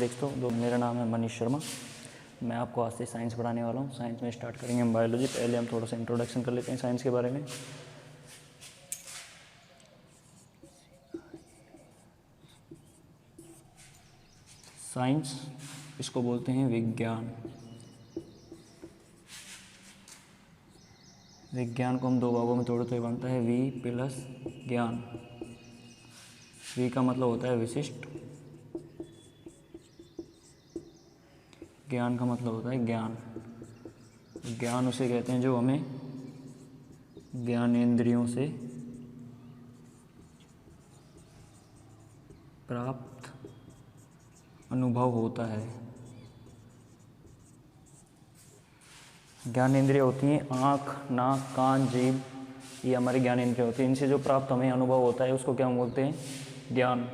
लिख दो। मेरा नाम है मनीष शर्मा। मैं आपको आज से साइंस पढ़ाने वाला हूँ। साइंस में स्टार्ट करेंगे हम बायोलॉजी। पहले हम थोड़ा सा इंट्रोडक्शन कर लेते हैं साइंस के बारे में। साइंस इसको बोलते हैं विज्ञान। विज्ञान को हम दो भागों में तोड़े तो बनता है वी प्लस ज्ञान। वी का मतलब होता है विशिष्ट, ज्ञान का मतलब होता है ज्ञान। ज्ञान उसे कहते हैं जो हमें ज्ञानेंद्रियों से प्राप्त अनुभव होता है। ज्ञानेंद्रिय होती हैं आँख, नाक, कान, जीभ, ये हमारी ज्ञानेंद्रिय होती है। इनसे जो प्राप्त हमें अनुभव होता है उसको क्या बोलते हैं? ज्ञान।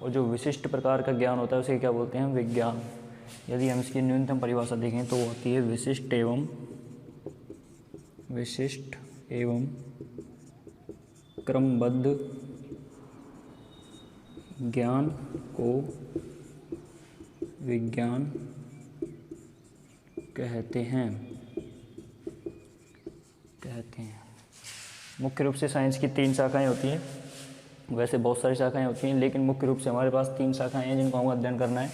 और जो विशिष्ट प्रकार का ज्ञान होता है उसे क्या बोलते हैं? विज्ञान। यदि हम इसकी न्यूनतम परिभाषा देखें तो वो होती है विशिष्ट एवं क्रमबद्ध ज्ञान को विज्ञान कहते हैं। मुख्य रूप से साइंस की 3 शाखाएं होती हैं। वैसे बहुत सारी शाखाएं होती हैं, लेकिन मुख्य रूप से हमारे पास 3 शाखाएं हैं जिनको हमें अध्ययन करना है।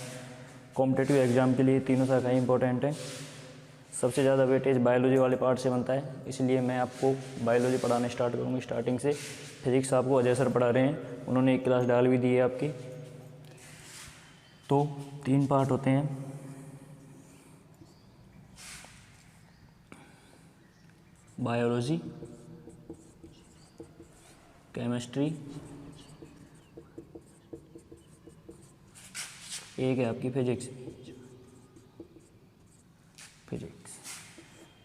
कॉम्पिटिटिव एग्जाम के लिए तीनों शाखाएं इंपॉर्टेंट हैं। सबसे ज़्यादा वेटेज बायोलॉजी वाले पार्ट से बनता है, इसलिए मैं आपको बायोलॉजी पढ़ाना स्टार्ट करूँगी स्टार्टिंग से। फिजिक्स आपको अजय सर पढ़ा रहे हैं, उन्होंने एक क्लास डाल भी दी है आपकी। तो 3 पार्ट होते हैं। बायोलॉजी, केमिस्ट्री, एक है आपकी फिजिक्स।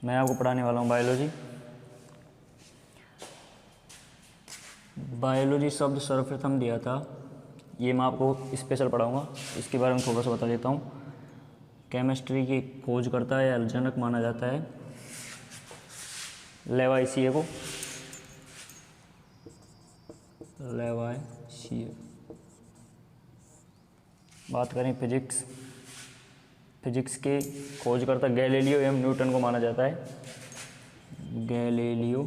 मैं आपको पढ़ाने वाला हूँ बायोलॉजी। बायोलॉजी शब्द सर्वप्रथम दिया था, ये मैं आपको स्पेशल पढ़ाऊँगा, इसके बारे में थोड़ा सा बता देता हूँ। केमिस्ट्री की खोज करता है या जनक माना जाता है लेवाइसिए को। बात करें फिजिक्स के खोजकर्ता गैलीलियो एवं न्यूटन को माना जाता है। गैलीलियो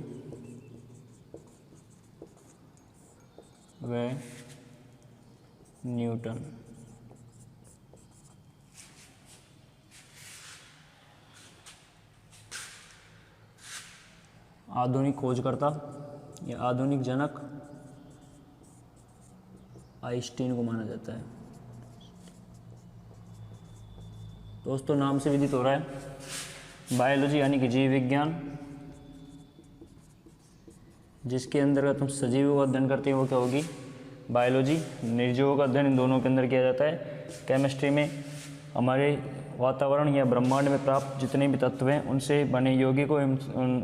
व न्यूटन। आधुनिक खोजकर्ता या आधुनिक जनक आइंस्टीन को माना जाता है। दोस्तों, नाम से विदित हो रहा है बायोलॉजी यानी कि जीव विज्ञान, जिसके अंतर्गत हम सजीवों का अध्ययन करते हैं वो क्या होगी? बायोलॉजी। निर्जीवों का अध्ययन इन दोनों के अंदर किया जाता है। केमिस्ट्री में हमारे वातावरण या ब्रह्मांड में प्राप्त जितने भी तत्व हैं उनसे बने यौगिकों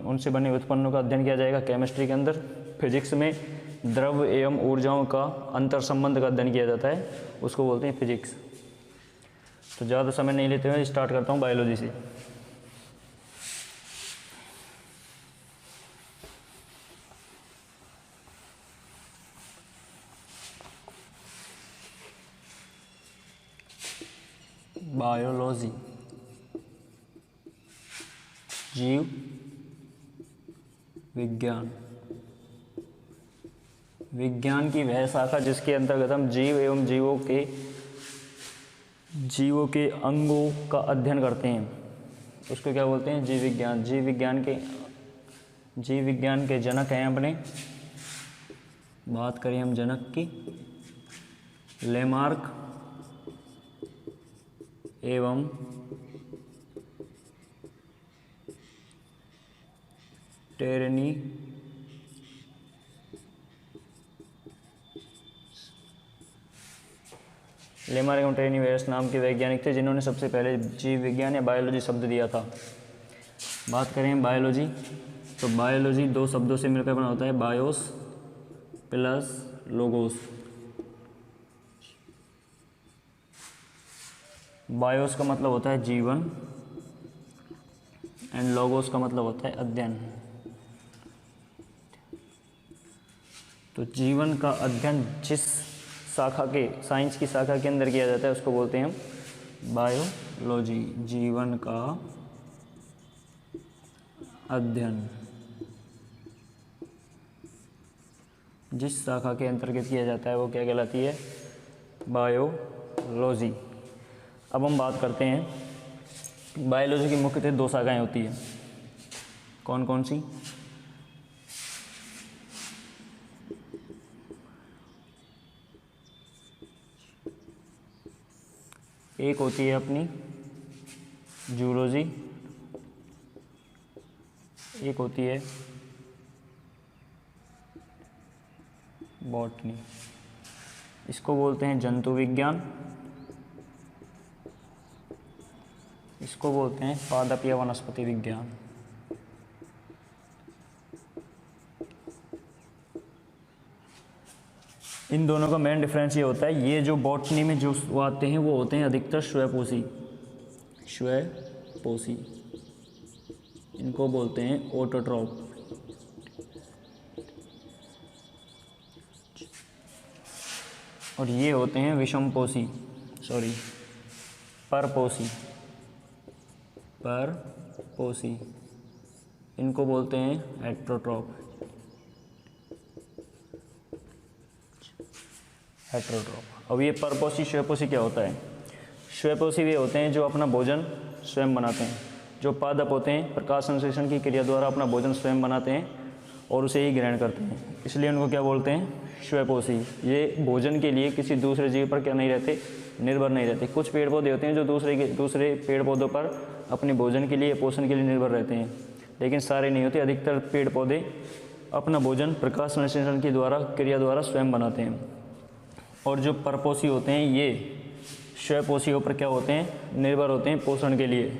उनसे बने उत्पन्नों का अध्ययन किया जाएगा केमिस्ट्री के अंदर। फिजिक्स में द्रव एवं ऊर्जाओं का अंतर संबंध का अध्ययन किया जाता है, उसको बोलते हैं फिजिक्स। तो ज़्यादा समय नहीं लेते हुए स्टार्ट करता हूँ बायोलॉजी से। बायोलॉजी जीव विज्ञान। विज्ञान की वह शाखा जिसके अंतर्गत हम जीव एवं जीवों के अंगों का अध्ययन करते हैं, उसको क्या बोलते हैं? जीव विज्ञान। जीव विज्ञान के जनक हैं अपने। बात करें हम जनक की, लेमार्क एवं टेरनी। लेमार्क एवं टेरनी वेयर्स नाम के वैज्ञानिक थे जिन्होंने सबसे पहले जीव विज्ञान या बायोलॉजी शब्द दिया था। बात करें बायोलॉजी, तो बायोलॉजी 2 शब्दों से मिलकर बना होता है, बायोस प्लस लोगोस। बायोस का मतलब होता है जीवन एंड लोगोस का मतलब होता है अध्ययन। तो जीवन का अध्ययन जिस साइंस की शाखा के अंदर किया जाता है उसको बोलते हैं हम बायोलॉजी, जीवन का अध्ययन। जिस शाखा के अंतर्गत किया जाता है वो क्या कहलाती है? बायोलॉजी। अब हम बात करते हैं बायोलॉजी की मुख्यतः दो शाखाएं होती हैं। कौन कौन सी? एक होती है अपनी जूलॉजी, एक होती है बॉटनी। इसको बोलते हैं जंतु विज्ञान, इसको बोलते हैं पादप या वनस्पति विज्ञान। इन दोनों का मेन डिफरेंस ये होता है, ये जो बॉटनी में जो आते हैं वो होते हैं अधिकतर स्वयंपोषी, स्वयंपोषी, इनको बोलते हैं ऑटोट्रॉप। और ये होते हैं विषमपोषी, सॉरी परपोषी, परपोषी, इनको बोलते हैं हेट्रोट्रॉप, हेट्रोट्रॉप। अब ये परपोषी स्वयंपोषी क्या होता है? स्वयंपोषी वे होते हैं जो अपना भोजन स्वयं बनाते हैं। जो पादप होते हैं प्रकाश संश्लेषण की क्रिया द्वारा अपना भोजन स्वयं बनाते हैं और उसे ही ग्रहण करते हैं, इसलिए उनको क्या बोलते हैं? स्वयंपोषी। ये भोजन के लिए किसी दूसरे जीव पर क्या नहीं रहते? निर्भर नहीं रहते। कुछ पेड़ पौधे होते हैं जो दूसरे पेड़ पौधों पर अपने भोजन के लिए, पोषण के लिए निर्भर रहते हैं, लेकिन सारे नहीं होते। अधिकतर पेड़ पौधे अपना भोजन प्रकाश संश्लेषण की क्रिया द्वारा स्वयं बनाते हैं। और जो परपोषी होते हैं ये स्वयंपोषियों पर क्या होते हैं? निर्भर होते हैं पोषण के लिए।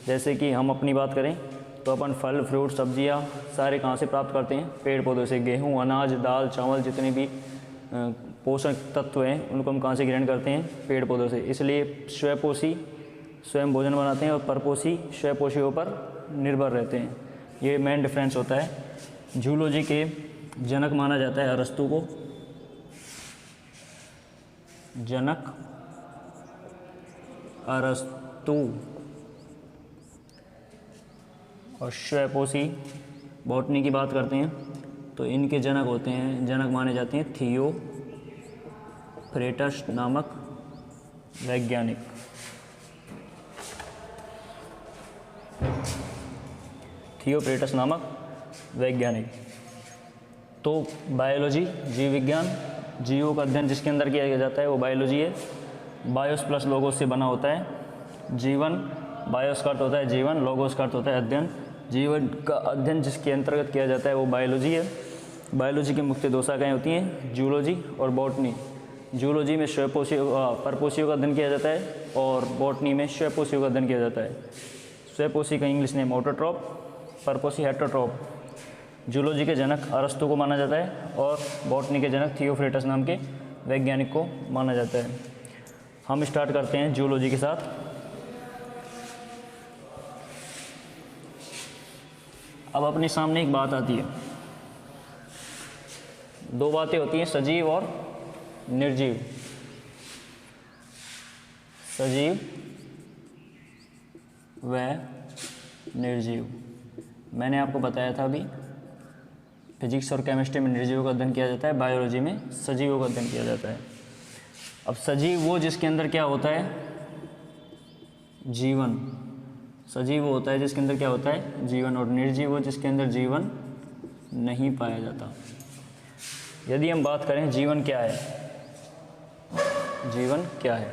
जैसे कि हम अपनी बात करें तो अपन फल, फ्रूट, सब्जियां सारे कहाँ से प्राप्त करते हैं? पेड़ पौधों से। गेहूं, अनाज, दाल, चावल, जितने भी पोषक तत्व हैं उनको हम कहाँ से ग्रहण करते हैं? पेड़ पौधों से। इसलिए स्वयंपोषी स्वयं भोजन बनाते हैं और परपोषी स्वयंपोषियों पर निर्भर रहते हैं। ये मेन डिफरेंस होता है। जूलॉजी के जनक माना जाता है अरस्तु को, जनक अरस्तु। और स्वयंपोषी बॉटनी की बात करते हैं तो इनके जनक होते हैं, जनक माने जाते हैं थियोफ्रेटस नामक वैज्ञानिक। थियोफ्रेटस नामक वैज्ञानिक। तो बायोलॉजी, जीव विज्ञान, जीवों का अध्ययन जिसके अंदर किया जाता है वो बायोलॉजी है। बायोस प्लस लोगोस से बना होता है। जीवन, बायोस का अर्थ होता है जीवन, लोगोस का अर्थ होता है अध्ययन। जीवन का अध्ययन जिसके अंतर्गत किया जाता है वो बायोलॉजी है। बायोलॉजी की मुख्य दो शाखाएँ होती हैं, जूलॉजी और बॉटनी। जूलॉजी में परपोषियों का अध्ययन किया जाता है और बॉटनी में स्वयंपोषियों का अध्ययन किया जाता है। स्वयंपोषी का इंग्लिश नेम ऑटोट्रॉप, परपोषी हेट्रोट्रॉप। जूलॉजी के जनक अरस्तु को माना जाता है और बॉटनी के जनक थियोफ्रेटस नाम के वैज्ञानिक को माना जाता है। हम स्टार्ट करते हैं जूलॉजी के साथ। अब अपने सामने एक बात आती है, दो बातें होती हैं, सजीव और निर्जीव। सजीव व निर्जीव। मैंने आपको बताया था अभी, फिजिक्स और केमिस्ट्री में निर्जीवों का अध्ययन किया जाता है, बायोलॉजी में सजीवों का अध्ययन किया जाता है। अब सजीव वो जिसके अंदर क्या होता है? जीवन। सजीव वो होता है जिसके अंदर क्या होता है? जीवन। और निर्जीव वो जिसके अंदर जीवन नहीं पाया जाता। यदि हम बात करें जीवन क्या है, जीवन क्या है,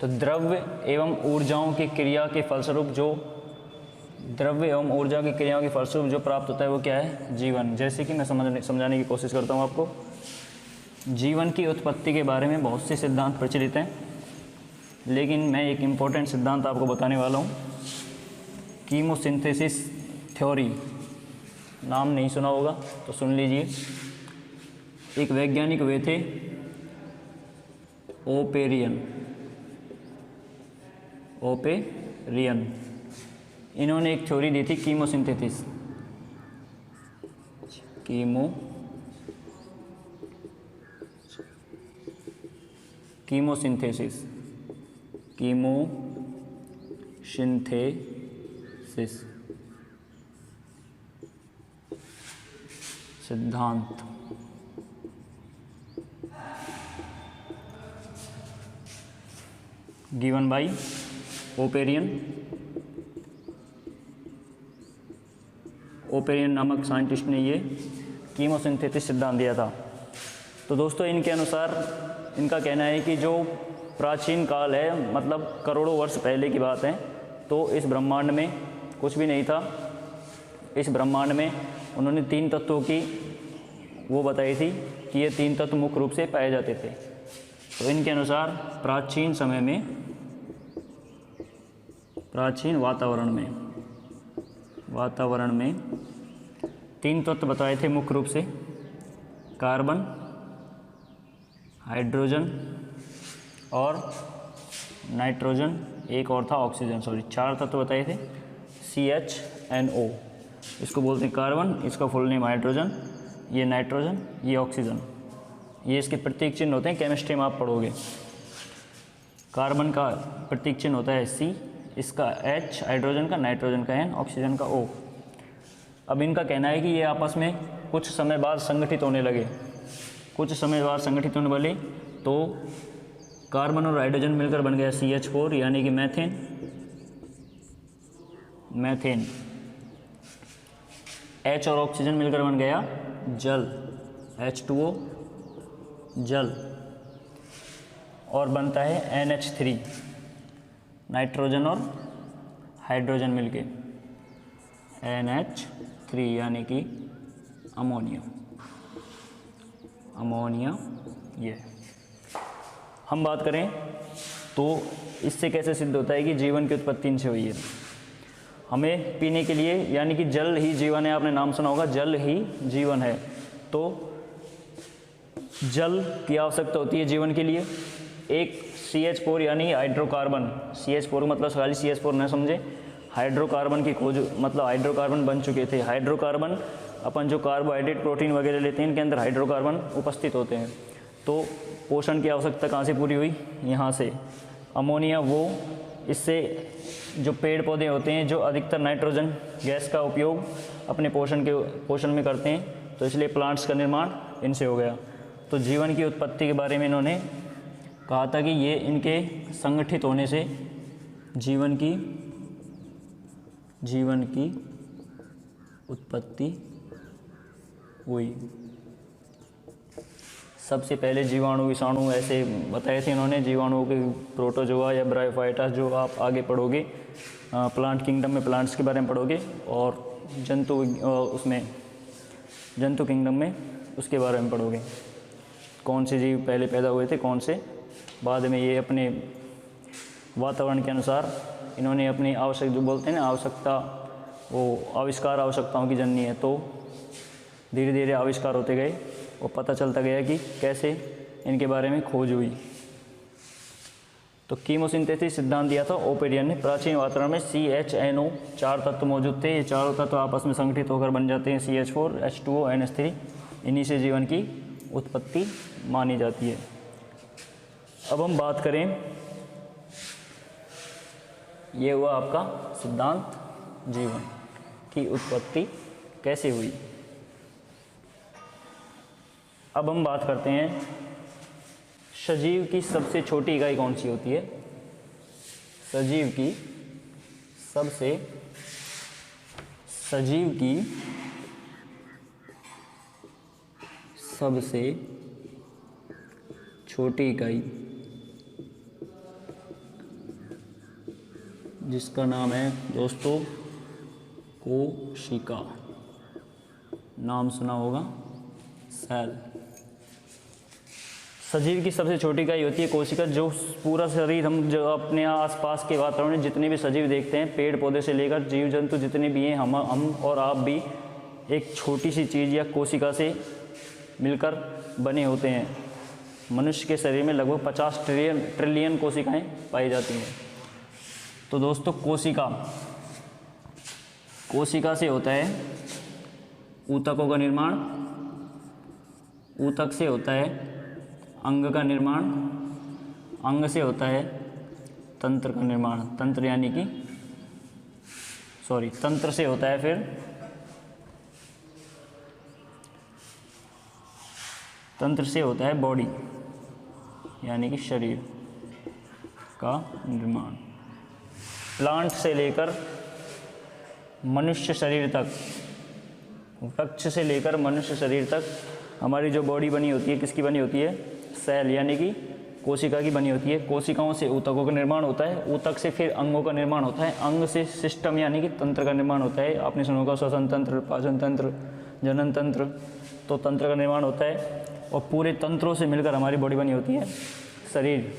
तो द्रव्य एवं ऊर्जाओं की क्रिया के फलस्वरूप जो प्राप्त होता है वो क्या है? जीवन। जैसे कि मैं समझाने की कोशिश करता हूँ आपको। जीवन की उत्पत्ति के बारे में बहुत से सिद्धांत प्रचलित हैं, लेकिन मैं एक इम्पोर्टेंट सिद्धांत आपको बताने वाला हूँ, कीमोसिंथेसिस थ्योरी। नाम नहीं सुना होगा तो सुन लीजिए। एक वैज्ञानिक वे थे ओपेरियन। इन्होंने एक थ्योरी दी थी कीमोसिंथेसिस, कीमोसिंथेसिस। सिंथेसिस सिद्धांत। गिवन बाय ओपेरियन नामक साइंटिस्ट ने ये कीमोसिंथेसिस सिद्धांत दिया था। तो दोस्तों इनके अनुसार इनका कहना है कि जो प्राचीन काल है, मतलब करोड़ों वर्ष पहले की बात है, तो इस ब्रह्मांड में कुछ भी नहीं था। इस ब्रह्मांड में उन्होंने 3 तत्वों की वो बताई थी कि ये 3 तत्व मुख्य रूप से पाए जाते थे। तो इनके अनुसार प्राचीन समय में, प्राचीन वातावरण में 3 तत्व बताए थे मुख्य रूप से, कार्बन, हाइड्रोजन और नाइट्रोजन, एक और था ऑक्सीजन, 4 तत्व बताए थे। CHNO इसको बोलते हैं कार्बन, इसका फुल नेम हाइड्रोजन, ये नाइट्रोजन, ये ऑक्सीजन। ये इसके प्रतीक चिन्ह होते हैं, केमिस्ट्री में आप पढ़ोगे। कार्बन का प्रतीक चिन्ह होता है C, इसका H, हाइड्रोजन का, नाइट्रोजन का N, ऑक्सीजन का O। अब इनका कहना है कि ये आपस में कुछ समय बाद संगठित होने लगे। कुछ समय बाद संगठित होने वाले तो कार्बन और हाइड्रोजन मिलकर बन गया CH4 यानी कि मैथेन। H और ऑक्सीजन मिलकर बन गया जल, H2O, जल। और बनता है NH3, नाइट्रोजन और हाइड्रोजन मिलके NH3 यानी कि अमोनिया। ये हम बात करें तो इससे कैसे सिद्ध होता है कि जीवन की उत्पत्ति इनसे हुई है। हमें पीने के लिए, यानी कि जल ही जीवन है, आपने नाम सुना होगा, जल ही जीवन है। तो जल की आवश्यकता होती है जीवन के लिए। एक CH4 यानी हाइड्रोकार्बन, CH4 मतलब खाली CH4 न समझे, हाइड्रोकार्बन की खोज, मतलब हाइड्रोकार्बन बन चुके थे। हाइड्रोकार्बन अपन जो कार्बोहाइड्रेट, प्रोटीन वगैरह लेते हैं, इनके अंदर हाइड्रोकार्बन उपस्थित होते हैं। तो पोषण की आवश्यकता कहाँ से पूरी हुई? यहाँ से। अमोनिया, वो इससे जो पेड़ पौधे होते हैं जो अधिकतर नाइट्रोजन गैस का उपयोग अपने पोषण में करते हैं, तो इसलिए प्लांट्स का निर्माण इनसे हो गया। तो जीवन की उत्पत्ति के बारे में इन्होंने कहा था कि ये इनके संगठित होने से जीवन की उत्पत्ति हुई। सबसे पहले जीवाणु, विषाणु ऐसे बताए थे इन्होंने। जीवाणुओं के प्रोटोजोआ या ब्रायोफाइटा, जो आप आगे पढ़ोगे प्लांट किंगडम में, प्लांट्स के बारे में पढ़ोगे, और जंतु किंगडम में उसके बारे में पढ़ोगे, कौन से जीव पहले पैदा हुए थे, कौन से बाद में। ये अपने वातावरण के अनुसार इन्होंने अपनी जो बोलते हैं ना आवश्यकता, वो आविष्कार आवश्यकताओं की जननी है। तो धीरे धीरे आविष्कार होते गए और पता चलता गया कि कैसे इनके बारे में खोज हुई। तो कीमोसिंथेसिस सिद्धांत दिया था ओपेरियन ने। प्राचीन वातावरण में CHNO 4 तत्व मौजूद थे। ये चारों तत्व आपस में संगठित होकर बन जाते हैं CH4, H2O, NH3। इन्हीं से जीवन की उत्पत्ति मानी जाती है। अब हम बात करें, ये हुआ आपका सिद्धांत जीवन की उत्पत्ति कैसे हुई। अब हम बात करते हैं सजीव की सबसे छोटी इकाई कौन सी होती है। सजीव की सबसे छोटी इकाई, जिसका नाम है दोस्तों कोशिका। नाम सुना होगा, सेल। सजीव की सबसे छोटी इकाई होती है कोशिका। जो पूरा शरीर, हम जो अपने आसपास के वातावरण में जितने भी सजीव देखते हैं, पेड़ पौधे से लेकर जीव जंतु जितने भी हैं, हम और आप भी एक छोटी सी चीज़ या कोशिका से मिलकर बने होते हैं। मनुष्य के शरीर में लगभग 50 ट्रिलियन कोशिकाएं पाई जाती हैं। तो दोस्तों कोशिका से होता है ऊतकों का निर्माण, ऊतक से होता है अंग का निर्माण, अंग से होता है तंत्र का निर्माण। तंत्र यानी कि तंत्र से होता है, फिर तंत्र से होता है बॉडी यानी कि शरीर का निर्माण। प्लांट से लेकर मनुष्य शरीर तक, वृक्ष से लेकर मनुष्य शरीर तक हमारी जो बॉडी बनी होती है किसकी बनी होती है? सेल यानी कि कोशिका की बनी होती है। कोशिकाओं से ऊतकों का निर्माण होता है, ऊतक से फिर अंगों का निर्माण होता है, अंग से सिस्टम यानी कि तंत्र का निर्माण होता है। आपने सुना होगा श्वसन तंत्र, पाचन तंत्र, जनन तंत्र, तो तंत्र का निर्माण होता है और पूरे तंत्रों से मिलकर हमारी बॉडी बनी होती है शरीर,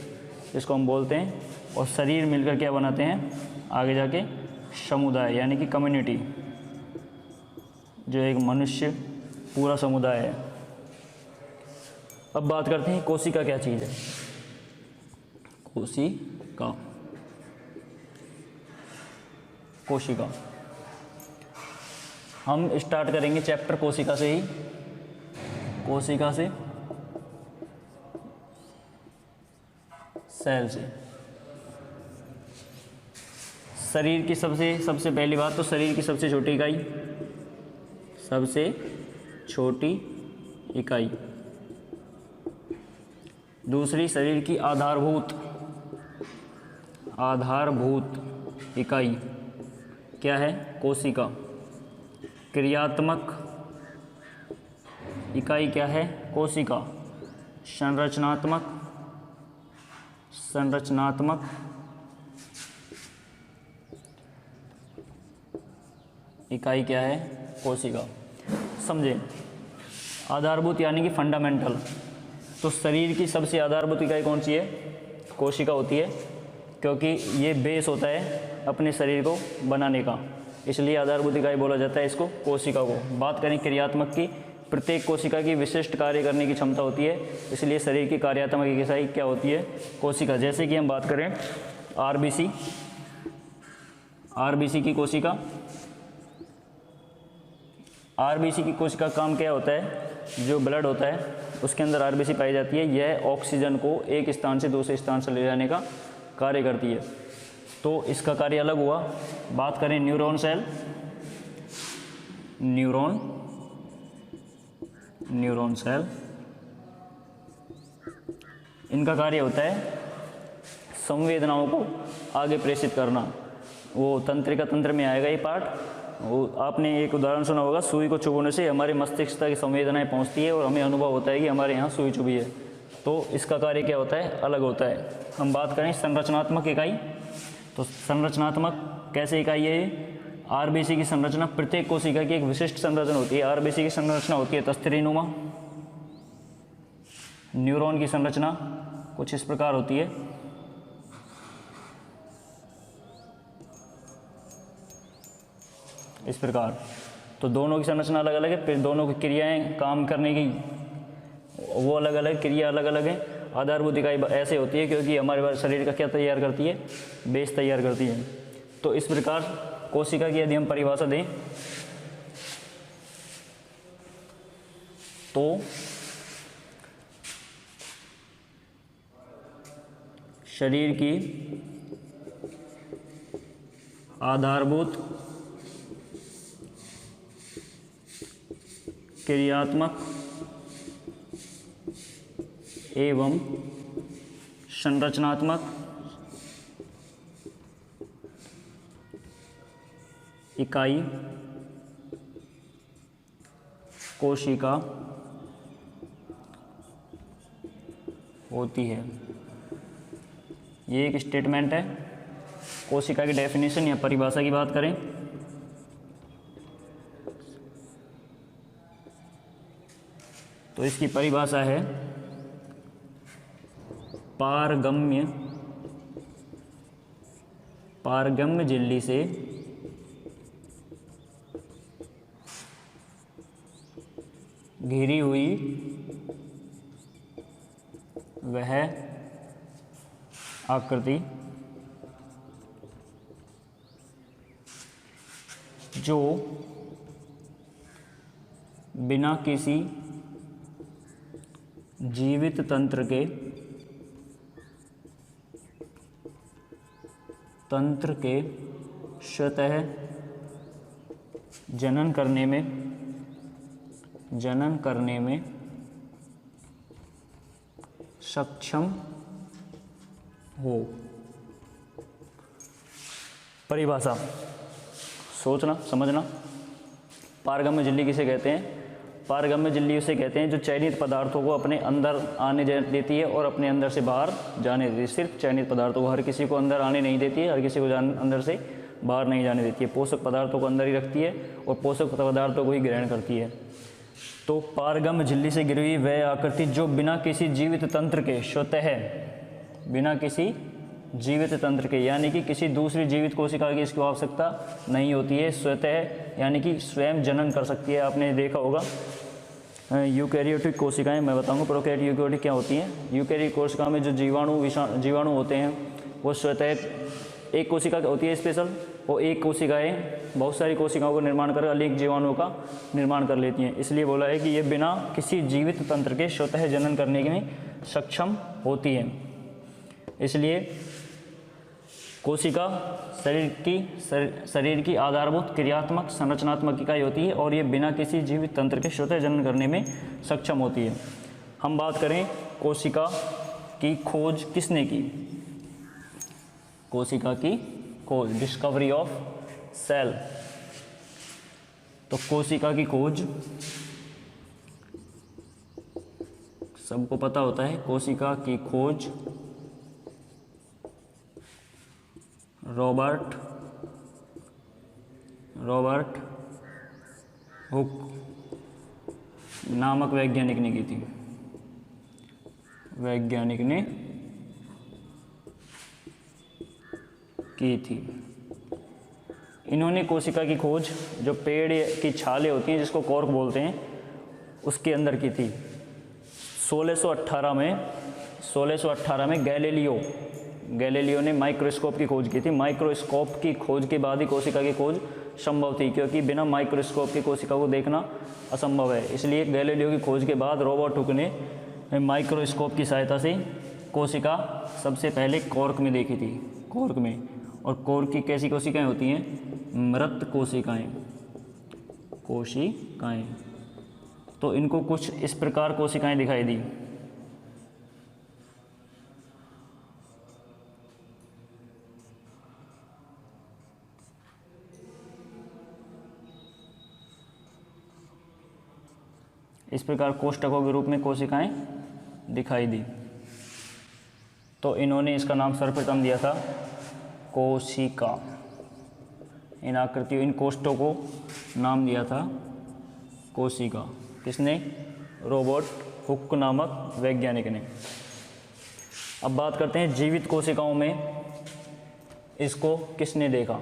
जिसको हम बोलते हैं। और शरीर मिलकर क्या बनाते हैं आगे जाके? समुदाय यानी कि कम्युनिटी, जो एक मनुष्य पूरा समुदाय है। अब बात करते हैं कोशिका क्या चीज़ है। कोशिका, कोशिका हम स्टार्ट करेंगे चैप्टर कोशिका से ही। कोशिका से, सेल से। शरीर की सबसे पहली बात तो शरीर की सबसे छोटी इकाई, सबसे छोटी इकाई। दूसरी शरीर की आधारभूत इकाई क्या है? कोशिका। क्रियात्मक इकाई क्या है? कोशिका। संरचनात्मक इकाई क्या है? कोशिका। समझे? आधारभूत यानी कि फंडामेंटल। तो शरीर की सबसे आधारभूत इकाई कौन सी है? कोशिका होती है, क्योंकि ये बेस होता है अपने शरीर को बनाने का, इसलिए आधारभूत इकाई बोला जाता है इसको, कोशिका को। बात करें क्रियात्मक की, प्रत्येक कोशिका की विशिष्ट कार्य करने की क्षमता होती है, इसलिए शरीर की कार्यात्मक इकाई क्या होती है? कोशिका। जैसे कि हम बात करें आरबीसी की कोशिका। आरबीसी की कोशिका का काम क्या होता है? जो ब्लड होता है उसके अंदर आरबीसी पाई जाती है, यह ऑक्सीजन को एक स्थान से दूसरे स्थान से ले जाने का कार्य करती है। तो इसका कार्य अलग हुआ। बात करें न्यूरॉन सेल, न्यूरॉन सेल, इनका कार्य होता है संवेदनाओं को आगे प्रेषित करना। वो तंत्रिका तंत्र में आएगा ये पार्ट। वो आपने एक उदाहरण सुना होगा, सुई को चुभने से हमारे मस्तिष्क तक संवेदनाएं पहुंचती है और हमें अनुभव होता है कि हमारे यहाँ सुई चुभी है। तो इसका कार्य क्या होता है? अलग होता है। हम बात करें संरचनात्मक इकाई, तो संरचनात्मक कैसे इकाई है ये? आरबीसी की संरचना, प्रत्येक कोशिका की एक विशिष्ट संरचना होती है। आरबीसी की संरचना होती है तस्तरीनुमा। न्यूरॉन की संरचना कुछ इस प्रकार होती है। इस प्रकार। तो दोनों की संरचना अलग अलग है, फिर दोनों की क्रियाएं काम करने की वो अलग अलग, क्रिया अलग अलग है। आधारभूत इकाई ऐसे होती है क्योंकि हमारे शरीर का क्या तैयार करती है? बेस तैयार करती है। तो इस प्रकार कोशिका की यदि हम परिभाषा दें तो शरीर की आधारभूत क्रियात्मक एवं संरचनात्मक इकाई कोशिका होती है। ये एक स्टेटमेंट है। कोशिका की डेफिनेशन या परिभाषा की बात करें तो इसकी परिभाषा है पारगम्य झिल्ली से घिरी हुई वह आकृति जो बिना किसी जीवित तंत्र के स्वतः जनन करने में सक्षम हो। परिभाषा सोचना समझना। पारगम्य झिल्ली किसे कहते हैं? पारगम्य झिल्ली उसे कहते हैं जो चयनित पदार्थों को अपने अंदर आने देती है और अपने अंदर से बाहर जाने देती है। सिर्फ चयनित पदार्थों को, हर किसी को अंदर आने नहीं देती है, हर किसी को अंदर से बाहर नहीं जाने देती है। पोषक पदार्थों को अंदर ही रखती है और पोषक पदार्थों को ही ग्रहण करती है। तो पारगम्य झिल्ली से घिरी हुई वह आकृति जो बिना किसी जीवित तंत्र के स्वतः, बिना किसी जीवित तंत्र के यानी कि किसी दूसरी जीवित कोशिका की इसकी आवश्यकता नहीं होती है, स्वतः यानी कि स्वयं जनन कर सकती है। आपने देखा होगा यूकैरियोटिक कोशिकाएं, मैं बताऊंगा प्रोकैरियोटिक यूकैरियोटिक क्या होती हैं। यूकैरियोटिक कोशिका में जो जीवाणु होते हैं वो स्वतः एक कोशिका होती है स्पेशल, वो एक कोशिकाएं बहुत सारी कोशिकाओं का निर्माण कर अनेक जीवाणुओं का निर्माण कर लेती हैं। इसलिए बोला है कि ये बिना किसी जीवित तंत्र के स्वतः जनन करने में सक्षम होती है। इसलिए कोशिका शरीर की आधारभूत क्रियात्मक संरचनात्मक इकाई होती है और ये बिना किसी जीवित तंत्र के स्वतः जनन करने में सक्षम होती है। हम बात करें कोशिका की खोज किसने की? कोशिका की खोज, डिस्कवरी ऑफ सेल। तो कोशिका की खोज सबको पता होता है। कोशिका की खोज रॉबर्ट हुक नामक वैज्ञानिक ने की थी। वैज्ञानिक ने की थी। इन्होंने कोशिका की खोज जो पेड़ की छालें होती हैं जिसको कॉर्क बोलते हैं उसके अंदर की थी। 1618 में गैलीलियो ने माइक्रोस्कोप की खोज की थी। माइक्रोस्कोप की खोज के बाद ही कोशिका की खोज संभव थी, क्योंकि बिना माइक्रोस्कोप की कोशिका को देखना असंभव है। इसलिए गैलीलियो की खोज के बाद रॉबर्ट हुक ने माइक्रोस्कोप की सहायता से कोशिका सबसे पहले कॉर्क में देखी थी, कॉर्क में। और कॉर्क की कैसी कोशिकाएं होती हैं? मृत कोशिकाएं। तो इनको कुछ इस प्रकार कोशिकाएं दिखाई दी। इस प्रकार कोष्ठकों के रूप में कोशिकाएं दिखाई दी। तो इन्होंने इसका नाम सर्वप्रथम दिया था कोशिका। इन आकृतियों, इन कोष्ठों को नाम दिया था कोशिका। किसने? रॉबर्ट हुक नामक वैज्ञानिक ने। अब बात करते हैं जीवित कोशिकाओं में इसको किसने देखा?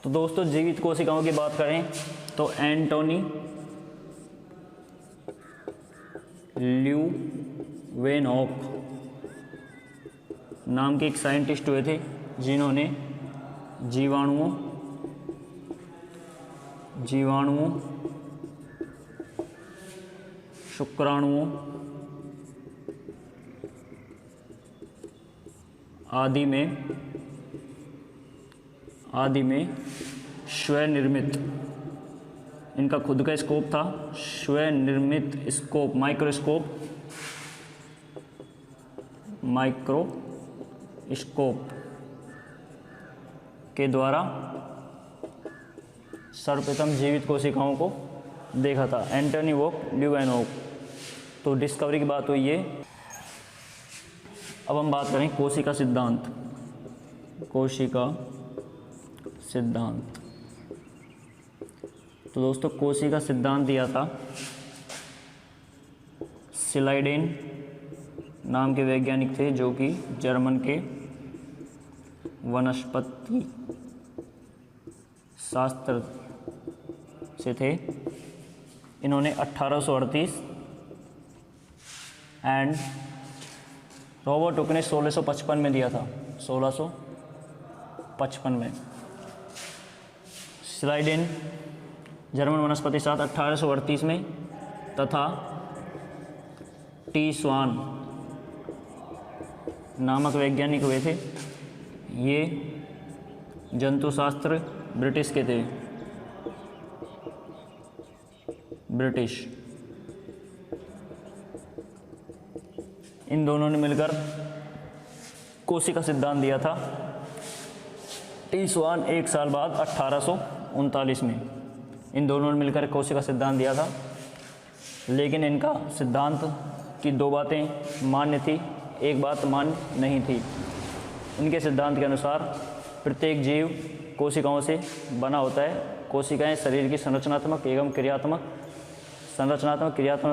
तो दोस्तों जीवित कोशिकाओं की बात करें तो एंटोनी ल्यूवेनहॉक नाम के एक साइंटिस्ट हुए थे जिन्होंने जीवाणुओं शुक्राणुओं आदि में स्वनिर्मित, इनका खुद का स्कोप था, स्वनिर्मित स्कोप, माइक्रोस्कोप के द्वारा सर्वप्रथम जीवित कोशिकाओं को देखा था। एंटोनी ल्यूवेनहॉक। तो डिस्कवरी की बात हुई है। अब हम बात करें कोशिका सिद्धांत। तो दोस्तों कोशिका सिद्धांत दिया था सिलाइडेन नाम के वैज्ञानिक थे, जो कि जर्मन के वनस्पति शास्त्र से थे। इन्होंने 1838 एंड रॉबर्ट हुक ने 1655 में दिया था। 1655 में स्लाइडेन जर्मन वनस्पति शास्त्र 1838 में, तथा टी स्वान नामक वैज्ञानिक हुए थे। ये जंतुशास्त्र ब्रिटिश के थे, ब्रिटिश। इन दोनों ने मिलकर कोशिका सिद्धांत दिया था। टीस्वान एक साल बाद 1839 में इन दोनों ने मिलकर कोशिका सिद्धांत दिया था। लेकिन इनका सिद्धांत की दो बातें मान्य थी, एक बात मान्य नहीं थी। इनके सिद्धांत के अनुसार प्रत्येक जीव कोशिकाओं से बना होता है। कोशिकाएं शरीर की संरचनात्मक एवं क्रियात्मक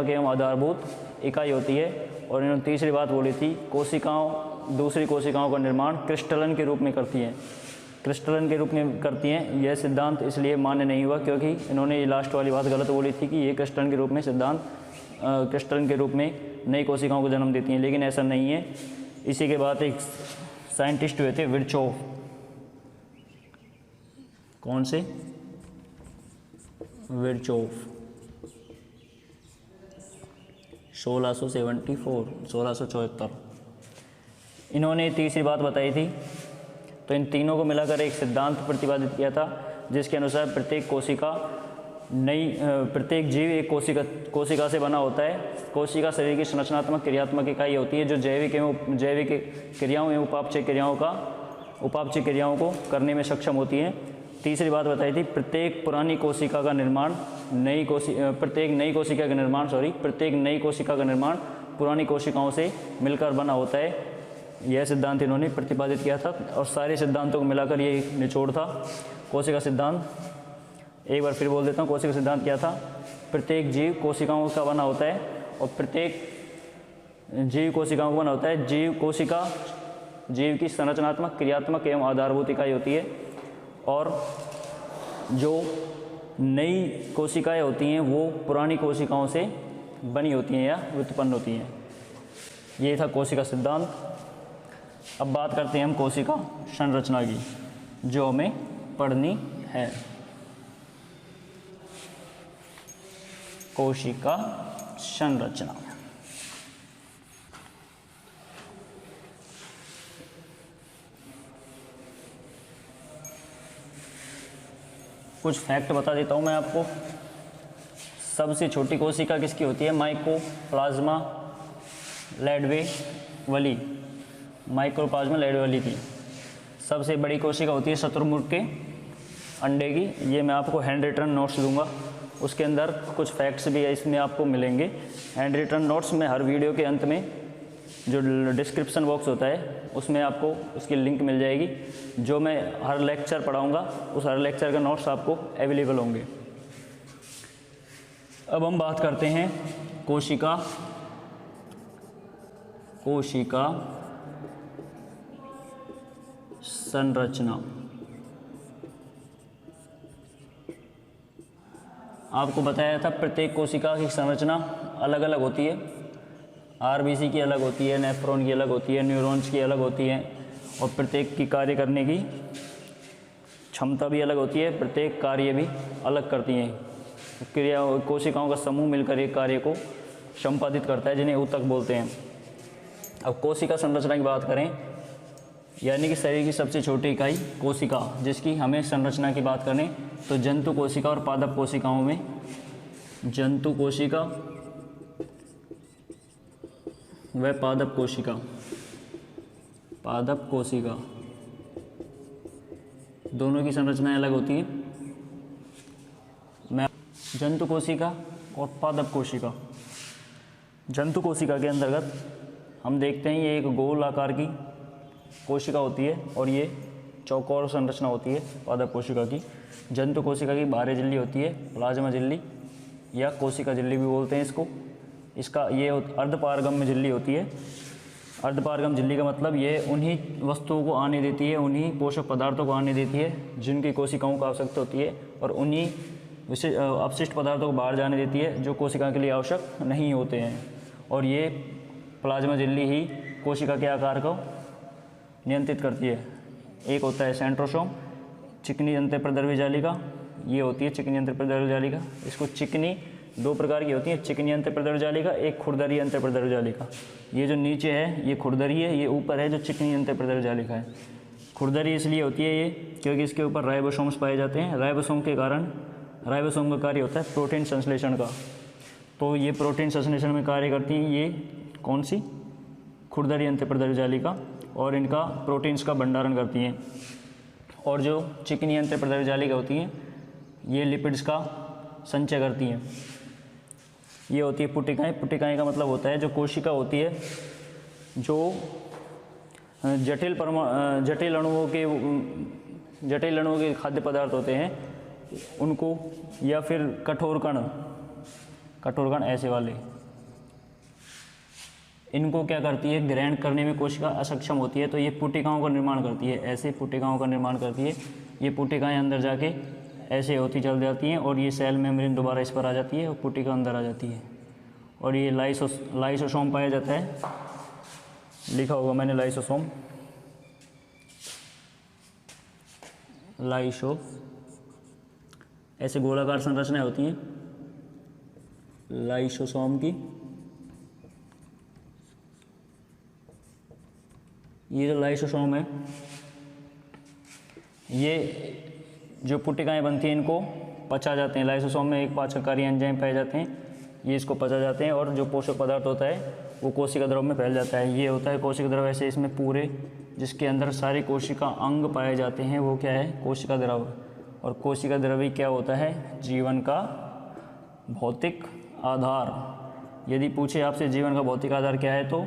एवं आधारभूत इकाई होती है। और इन्होंने तीसरी बात बोली थी, कोशिकाओं दूसरी कोशिकाओं का निर्माण क्रिस्टलन के रूप में करती हैं, क्रिस्टलन के रूप में करती हैं। यह सिद्धांत इसलिए मान्य नहीं हुआ क्योंकि इन्होंने ये लास्ट वाली बात गलत बोली थी कि ये क्रिस्टलन के रूप में क्रिस्टलन के रूप में नई कोशिकाओं को जन्म देती हैं, लेकिन ऐसा नहीं है। इसी के बाद एक साइंटिस्ट हुए थे विर्चोव। कौन से? विर्चोव। 1674। इन्होंने तीसरी बात बताई थी। तो इन तीनों को मिलाकर एक सिद्धांत प्रतिपादित किया था, जिसके अनुसार प्रत्येक जीव एक कोशिका से बना होता है। कोशिका शरीर की संरचनात्मक क्रियात्मक इकाई होती है जो जैविक क्रियाओं एवं उपापचय क्रियाओं को करने में सक्षम होती है। तीसरी बात बताई थी, प्रत्येक नई कोशिका का निर्माण पुरानी कोशिकाओं से मिलकर बना होता है। यह सिद्धांत इन्होंने प्रतिपादित किया था। और सारे सिद्धांतों को मिलाकर ये निचोड़ था कोशिका सिद्धांत। एक बार फिर बोल देता हूँ, कोशिका सिद्धांत क्या था? प्रत्येक जीव कोशिकाओं का बना होता है और प्रत्येक जीव कोशिकाओं का बना होता है। जीव की संरचनात्मक क्रियात्मक एवं आधारभूत इकाई होती है। और जो नई कोशिकाएं होती हैं वो पुरानी कोशिकाओं से बनी होती हैं या व्युत्पन्न होती हैं। ये था कोशिका सिद्धांत। अब बात करते हैं हम कोशिका संरचना की, जो हमें पढ़नी है। कोशिका संरचना। कुछ फैक्ट बता देता हूँ मैं आपको। सबसे छोटी कोशिका किसकी होती है? माइकोप्लाज्मा लैडवेवली की। सबसे बड़ी कोशिका होती है शुतुरमुर्ग के अंडे की। ये मैं आपको हैंड रिटन नोट्स दूंगा, उसके अंदर कुछ फैक्ट्स भी है इसमें आपको मिलेंगे। हैंड रिटन नोट्स में हर वीडियो के अंत में जो डिस्क्रिप्शन बॉक्स होता है उसमें आपको उसकी लिंक मिल जाएगी। जो मैं हर लेक्चर पढ़ाऊंगा उस हर लेक्चर का नोट्स आपको अवेलेबल होंगे। अब हम बात करते हैं कोशिका संरचना। आपको बताया था प्रत्येक कोशिका की संरचना अलग अलग होती है। आरबीसी की अलग होती है, नेफ्रॉन की अलग होती है, न्यूरॉन्स की अलग होती है और प्रत्येक की कार्य करने की क्षमता भी अलग होती है। प्रत्येक कार्य भी अलग करती हैं। कोशिकाओं का समूह मिलकर एक कार्य को संपादित करता है, जिन्हें ऊतक बोलते हैं। अब कोशिका संरचना की बात करें, यानी कि शरीर की सबसे छोटी इकाई कोशिका, जिसकी हमें संरचना की बात करें तो जंतु कोशिका और पादप कोशिकाओं में जंतु कोशिका व पादप कोशिका दोनों की संरचनाएं अलग होती है। जंतु कोशिका और पादप कोशिका। जंतु कोशिका के अंतर्गत हम देखते हैं ये एक गोल आकार की कोशिका होती है और ये चौकोर संरचना होती है पादप कोशिका की। जंतु कोशिका की बाह्य झिल्ली होती है प्लाज्मा झिल्ली या कोशिका झिल्ली भी बोलते हैं इसको। इसका ये अर्धपारगम्य झिल्ली होती है। अर्धपारगम झिल्ली का मतलब ये उन्हीं वस्तुओं को आने देती है, उन्हीं पोषक पदार्थों को आने देती है जिनकी कोशिकाओं को आवश्यकता होती है, और उन्हीं अपशिष्ट पदार्थों को बाहर जाने देती है जो कोशिका के लिए आवश्यक नहीं होते हैं। और ये प्लाज्मा झिल्ली ही कोशिका के आकार को नियंत्रित करती है। एक होता है सेंट्रोसोम, चिकनी अंतःप्रद्रव्य जालिका, ये होती है चिकनी अंतःप्रद्रव्य जालिका। इसको चिकनी दो प्रकार की होती हैं, चिकनी अंतःप्रदर जालिका, एक खुरदरी अंतःप्रदर जालिका। ये जो नीचे है ये खुरदरी है, ये ऊपर है जो चिकनी अंतःप्रदर जालिका है। खुरदरी इसलिए होती है ये क्योंकि इसके ऊपर राइबोसोम्स पाए जाते हैं। राइबोसोम के कारण, राइबोसोम का कार्य होता है प्रोटीन संश्लेषण का, तो ये प्रोटीन संश्लेषण में कार्य करती हैं ये कौन सी, खुरदरी अंतःप्रदर जालिका, और इनका प्रोटीन्स का भंडारण करती हैं। और जो चिकनी अंतःप्रदर जालिका होती हैं ये लिपिड्स का संचय करती हैं। ये होती है पुटिकाएँ। पुटिकाएँ का मतलब होता है जो कोशिका होती है, जो जटिल अणुओं के खाद्य पदार्थ होते हैं उनको, या फिर कठोर कण ऐसे वाले, इनको क्या करती है, ग्रहण करने में कोशिका असक्षम होती है, तो ये पुटिकाओं का निर्माण करती है, ऐसे पुटिकाओं का निर्माण करती है। ये पुटिकाएं अंदर जाके ऐसे होती चल जाती हैं और ये सेल मेम्ब्रेन दोबारा इस पर आ जाती है और पुटिका अंदर आ जाती है। और ये लाइसोसोम पाया जाता है, लिखा होगा मैंने लाइसोसोम, ऐसे गोलाकार संरचनाएं होती हैं लाइसोसोम की। ये जो लाइसोसोम है, ये जो पुटिकाएं बनती हैं इनको पचा जाते हैं। लाइसोसोम में एक पाचककारी एंजाइम पाए जाते हैं, ये इसको पचा जाते हैं और जो पोषक पदार्थ होता है वो कोशिका द्रव में फैल जाता है। ये होता है कोशिका द्रव। ऐसे इसमें पूरे जिसके अंदर सारे कोशिका अंग पाए जाते हैं वो क्या है, कोशिका द्रव। और कोशिका द्रव ही क्या होता है, जीवन का भौतिक आधार। यदि पूछे आपसे जीवन का भौतिक आधार क्या है तो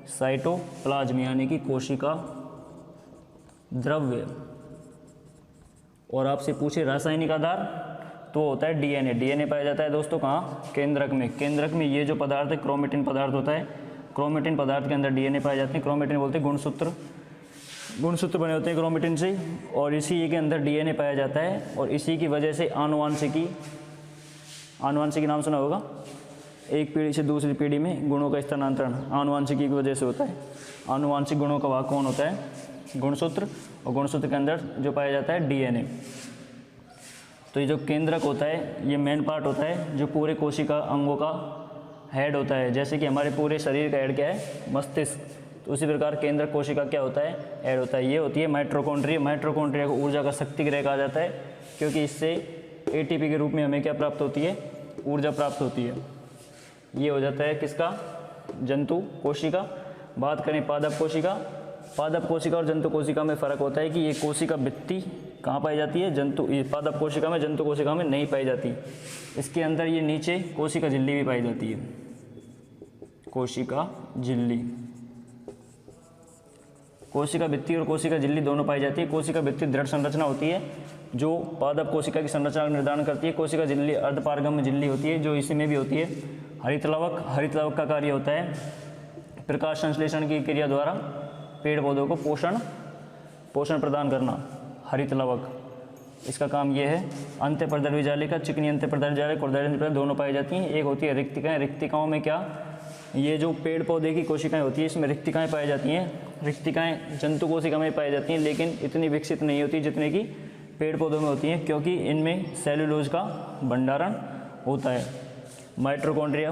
साइटोप्लाज्म यानी कि कोशिका द्रव्य। और आपसे पूछे रासायनिक आधार तो होता है डीएनए। डीएनए पाया जाता है दोस्तों कहाँ, केंद्रक में। केंद्रक में ये जो पदार्थ है क्रोमेटिन पदार्थ होता है, क्रोमेटिन पदार्थ के अंदर डीएनए पाए जाते हैं। क्रोमेटिन बोलते हैं गुणसूत्र, गुणसूत्र बने होते हैं क्रोमेटिन से, और इसी के अंदर डीएनए पाया जाता है। और इसी की वजह से आनुवांशिकी नाम सुना होगा, एक पीढ़ी से दूसरी पीढ़ी में गुणों का स्थानांतरण आनुवांशिकी की वजह से होता है। आनुवांशिक गुणों का भाग कौन होता है, गुणसूत्र, और गुणसूत्र के अंदर जो पाया जाता है डीएनए। तो ये जो केंद्रक होता है ये मेन पार्ट होता है जो पूरे कोशिका अंगों का हेड होता है। जैसे कि हमारे पूरे शरीर का हेड क्या है, मस्तिष्क, तो उसी प्रकार केंद्रक कोशिका क्या होता है, हेड होता है। ये होती है माइटोकॉन्ड्रिया। माइटोकॉन्ड्रिया को ऊर्जा का शक्ति गृह कहा जाता है क्योंकि इससे एटीपी के रूप में हमें क्या प्राप्त होती है, ऊर्जा प्राप्त होती है। ये हो जाता है किसका, जंतु कोशिका। बात करें पादप कोशिका। पादप कोशिका और जंतु कोशिका में फ़र्क होता है कि ये कोशिका भित्ति कहाँ पाई जाती है, ये पादप कोशिका में, जंतु कोशिका में नहीं पाई जाती। इसके अंदर ये नीचे कोशिका झिल्ली भी पाई जाती है, कोशिका झिल्ली। कोशिका भित्ति और कोशिका झिल्ली दोनों पाई जाती है। कोशिका भित्ति दृढ़ संरचना होती है जो पादप कोशिका की संरचना का निर्धारण करती है। कोशिका झिल्ली अर्धपारगम्य झिल्ली होती है जो इसी में भी होती है। हरित लवक का कार्य होता है प्रकाश संश्लेषण की क्रिया द्वारा पेड़ पौधों को पोषण प्रदान करना। हरित लवक, इसका काम ये है। अंतःप्रदर जालिका, चिकनी अंतःप्रदर जालिका, खुरदरी अंतःप्रदर दोनों पाई जाती हैं। एक होती है रिक्तिकाएँ। रिक्तिकाओं में क्या, ये जो पेड़ पौधे की कोशिकाएं होती है इसमें रिक्तिकाएँ पाई जाती हैं। रिक्तिकाएँ जंतु कोशिका में पाई जाती हैं लेकिन इतनी विकसित नहीं होती जितने की पेड़ पौधों में होती हैं क्योंकि इनमें सेलुलोज का भंडारण होता है। माइटोकॉन्ड्रिया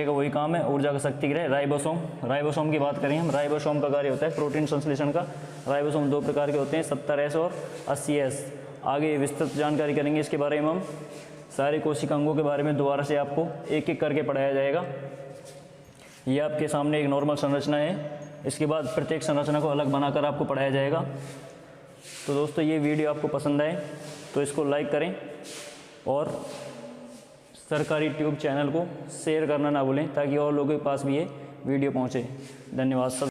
का वही काम है, ऊर्जा का शक्ति गृह। राइबोसोम की बात करें हम, राइबोसोम का कार्य होता है प्रोटीन संश्लेषण का। राइबोसोम दो प्रकार के होते हैं, 70S और 80S। आगे विस्तृत जानकारी करेंगे इसके बारे में हम। सारे कोशिकांगों के बारे में दोबारा से आपको एक एक करके पढ़ाया जाएगा। ये आपके सामने एक नॉर्मल संरचना है, इसके बाद प्रत्येक संरचना को अलग बनाकर आपको पढ़ाया जाएगा। तो दोस्तों ये वीडियो आपको पसंद आए तो इसको लाइक करें और सरकारी ट्यूब चैनल को शेयर करना ना भूलें ताकि और लोगों के पास भी ये वीडियो पहुँचे। धन्यवाद सब।